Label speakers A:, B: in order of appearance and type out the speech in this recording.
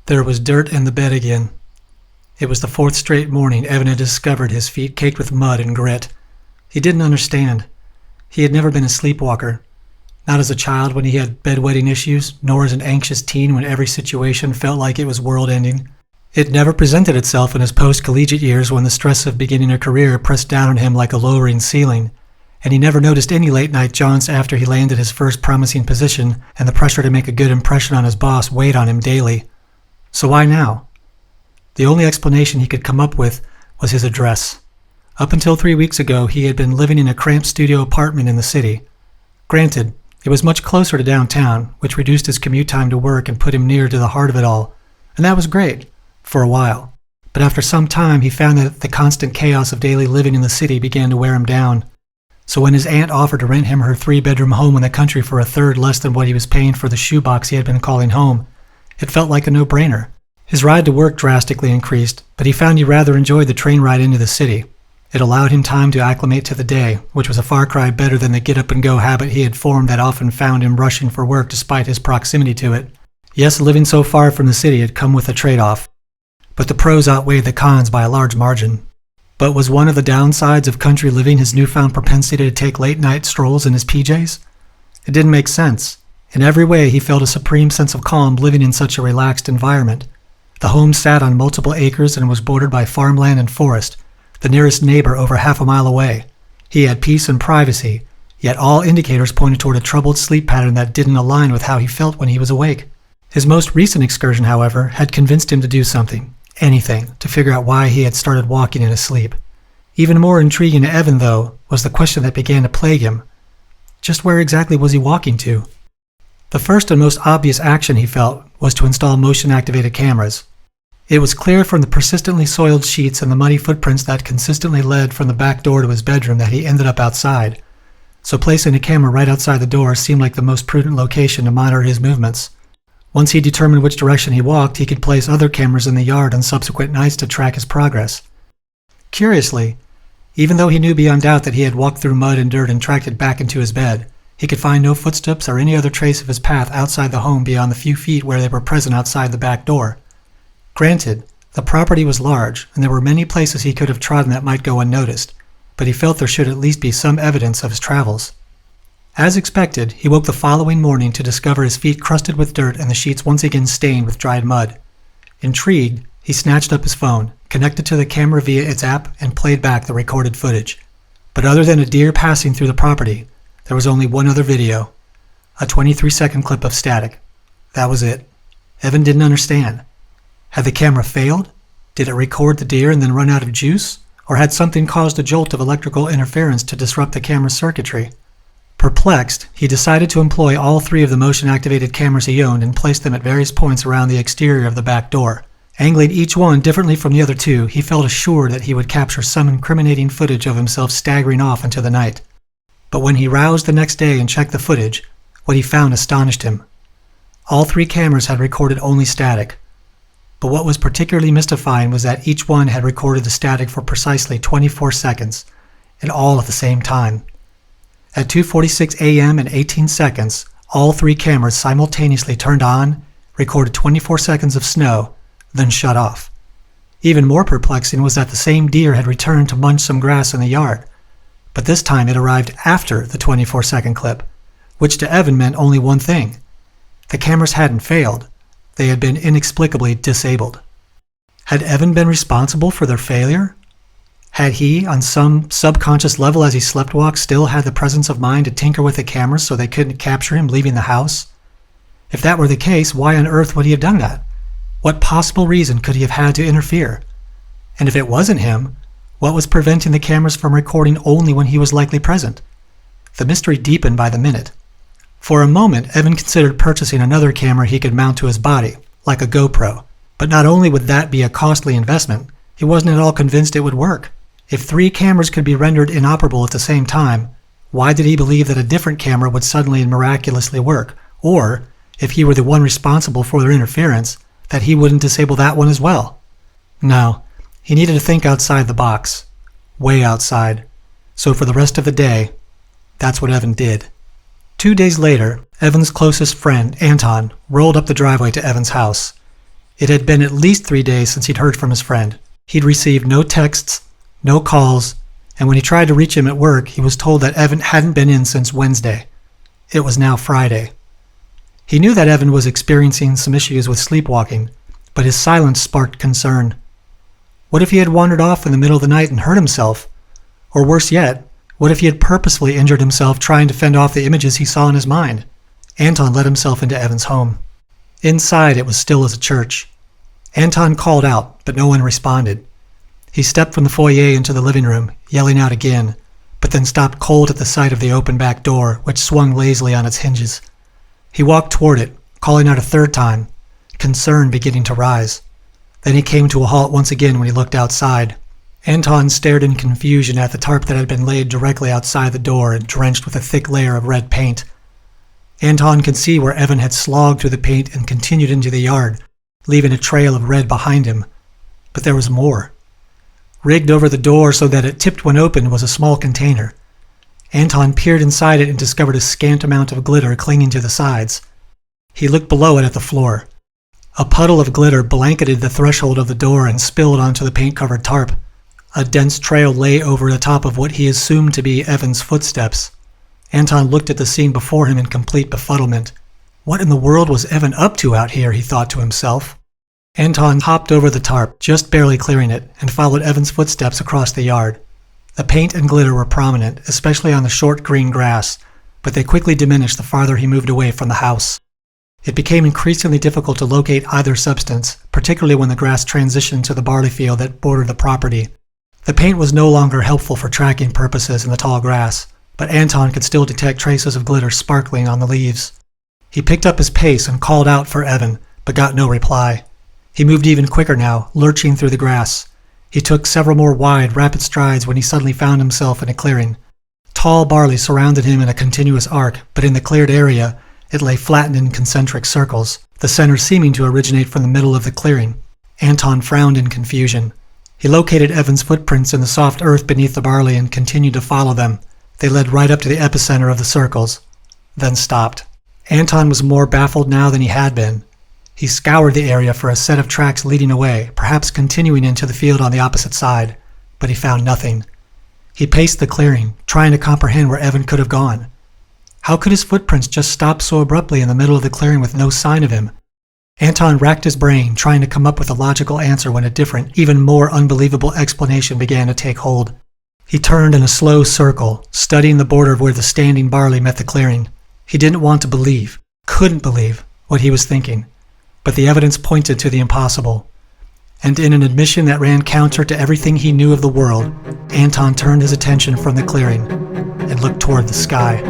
A: There was dirt in the bed again. It was the fourth straight morning Evan had discovered his feet caked with mud and grit. He didn't understand. He had never been a sleepwalker. Not as a child when he had bedwetting issues, nor as an anxious teen when every situation felt like it was world-ending. It never presented itself in his post-collegiate years when the stress of beginning a career pressed down on him like a lowering ceiling, and he never noticed any late-night jaunts after he landed his first promising position, and the pressure to make a good impression on his boss weighed on him daily. So why now? The only explanation he could come up with was his address. Up until 3 weeks ago, he had been living in a cramped studio apartment in the city. Granted, it was much closer to downtown, which reduced his commute time to work and put him near to the heart of it all, and that was great, for a while. But after some time, he found that the constant chaos of daily living in the city began to wear him down. So when his aunt offered to rent him her 3-bedroom home in the country for a third less than what he was paying for the shoebox he had been calling home, it felt like a no-brainer. His ride to work drastically increased, but he found he rather enjoyed the train ride into the city. It allowed him time to acclimate to the day, which was a far cry better than the get-up-and-go habit he had formed that often found him rushing for work despite his proximity to it. Yes, living so far from the city had come with a trade-off, but the pros outweighed the cons by a large margin. But was one of the downsides of country living his newfound propensity to take late-night strolls in his PJs? It didn't make sense. In every way, he felt a supreme sense of calm living in such a relaxed environment. The home sat on multiple acres and was bordered by farmland and forest, the nearest neighbor over half a mile away. He had peace and privacy, yet all indicators pointed toward a troubled sleep pattern that didn't align with how he felt when he was awake. His most recent excursion, however, had convinced him to do something, anything, to figure out why he had started walking in his sleep. Even more intriguing to Evan, though, was the question that began to plague him. Just where exactly was he walking to? The first and most obvious action he felt was to install motion-activated cameras. It was clear from the persistently soiled sheets and the muddy footprints that consistently led from the back door to his bedroom that he ended up outside, so placing a camera right outside the door seemed like the most prudent location to monitor his movements. Once he determined which direction he walked, he could place other cameras in the yard on subsequent nights to track his progress. Curiously, even though he knew beyond doubt that he had walked through mud and dirt and tracked it back into his bed, he could find no footsteps or any other trace of his path outside the home beyond the few feet where they were present outside the back door. Granted, the property was large, and there were many places he could have trodden that might go unnoticed, but he felt there should at least be some evidence of his travels. As expected, he woke the following morning to discover his feet crusted with dirt and the sheets once again stained with dried mud. Intrigued, he snatched up his phone, connected to the camera via its app, and played back the recorded footage. But other than a deer passing through the property, there was only one other video, a 23-second clip of static. That was it. Evan didn't understand. Had the camera failed? Did it record the deer and then run out of juice? Or had something caused a jolt of electrical interference to disrupt the camera's circuitry? Perplexed, he decided to employ all 3 of the motion-activated cameras he owned and place them at various points around the exterior of the back door. Angling each one differently from the other 2, he felt assured that he would capture some incriminating footage of himself staggering off into the night. But when he roused the next day and checked the footage, what he found astonished him. All 3 cameras had recorded only static. But what was particularly mystifying was that each one had recorded the static for precisely 24 seconds, and all at the same time. At 2:46 a.m. and 18 seconds, all 3 cameras simultaneously turned on, recorded 24 seconds of snow, then shut off. Even more perplexing was that the same deer had returned to munch some grass in the yard, but this time it arrived after the 24-second clip, which to Evan meant only one thing. The cameras hadn't failed. They had been inexplicably disabled. Had Evan been responsible for their failure? Had he, on some subconscious level as he sleptwalked, still had the presence of mind to tinker with the cameras so they couldn't capture him leaving the house? If that were the case, why on earth would he have done that? What possible reason could he have had to interfere? And if it wasn't him, what was preventing the cameras from recording only when he was likely present? The mystery deepened by the minute. For a moment, Evan considered purchasing another camera he could mount to his body, like a GoPro. But not only would that be a costly investment, he wasn't at all convinced it would work. If 3 cameras could be rendered inoperable at the same time, why did he believe that a different camera would suddenly and miraculously work? Or, if he were the one responsible for their interference, that he wouldn't disable that one as well? No, he needed to think outside the box. Way outside. So for the rest of the day, that's what Evan did. 2 days later, Evan's closest friend, Anton, rolled up the driveway to Evan's house. It had been at least 3 days since he'd heard from his friend. He'd received no texts, no calls, and when he tried to reach him at work, he was told that Evan hadn't been in since Wednesday. It was now Friday. He knew that Evan was experiencing some issues with sleepwalking, but his silence sparked concern. What if he had wandered off in the middle of the night and hurt himself? Or worse yet, what if he had purposefully injured himself trying to fend off the images he saw in his mind? Anton let himself into Evan's home. Inside, it was still as a church. Anton called out, but no one responded. He stepped from the foyer into the living room, yelling out again, but then stopped cold at the sight of the open back door, which swung lazily on its hinges. He walked toward it, calling out a third time, concern beginning to rise. Then he came to a halt once again when he looked outside. Anton stared in confusion at the tarp that had been laid directly outside the door and drenched with a thick layer of red paint. Anton could see where Evan had slogged through the paint and continued into the yard, leaving a trail of red behind him. But there was more. Rigged over the door so that it tipped when open was a small container. Anton peered inside it and discovered a scant amount of glitter clinging to the sides. He looked below it at the floor. A puddle of glitter blanketed the threshold of the door and spilled onto the paint-covered tarp. A dense trail lay over the top of what he assumed to be Evan's footsteps. Anton looked at the scene before him in complete befuddlement. What in the world was Evan up to out here, he thought to himself. Anton hopped over the tarp, just barely clearing it, and followed Evan's footsteps across the yard. The paint and glitter were prominent, especially on the short green grass, but they quickly diminished the farther he moved away from the house. It became increasingly difficult to locate either substance, particularly when the grass transitioned to the barley field that bordered the property. The paint was no longer helpful for tracking purposes in the tall grass, but Anton could still detect traces of glitter sparkling on the leaves. He picked up his pace and called out for Evan, but got no reply. He moved even quicker now, lurching through the grass. He took several more wide, rapid strides when he suddenly found himself in a clearing. Tall barley surrounded him in a continuous arc, but in the cleared area, it lay flattened in concentric circles, the center seeming to originate from the middle of the clearing. Anton frowned in confusion. He located Evan's footprints in the soft earth beneath the barley and continued to follow them. They led right up to the epicenter of the circles, then stopped. Anton was more baffled now than he had been. He scoured the area for a set of tracks leading away, perhaps continuing into the field on the opposite side, but he found nothing. He paced the clearing, trying to comprehend where Evan could have gone. How could his footprints just stop so abruptly in the middle of the clearing with no sign of him? Anton racked his brain, trying to come up with a logical answer when a different, even more unbelievable explanation began to take hold. He turned in a slow circle, studying the border where the standing barley met the clearing. He didn't want to believe, couldn't believe, what he was thinking, but the evidence pointed to the impossible. And in an admission that ran counter to everything he knew of the world, Anton turned his attention from the clearing and looked toward the sky.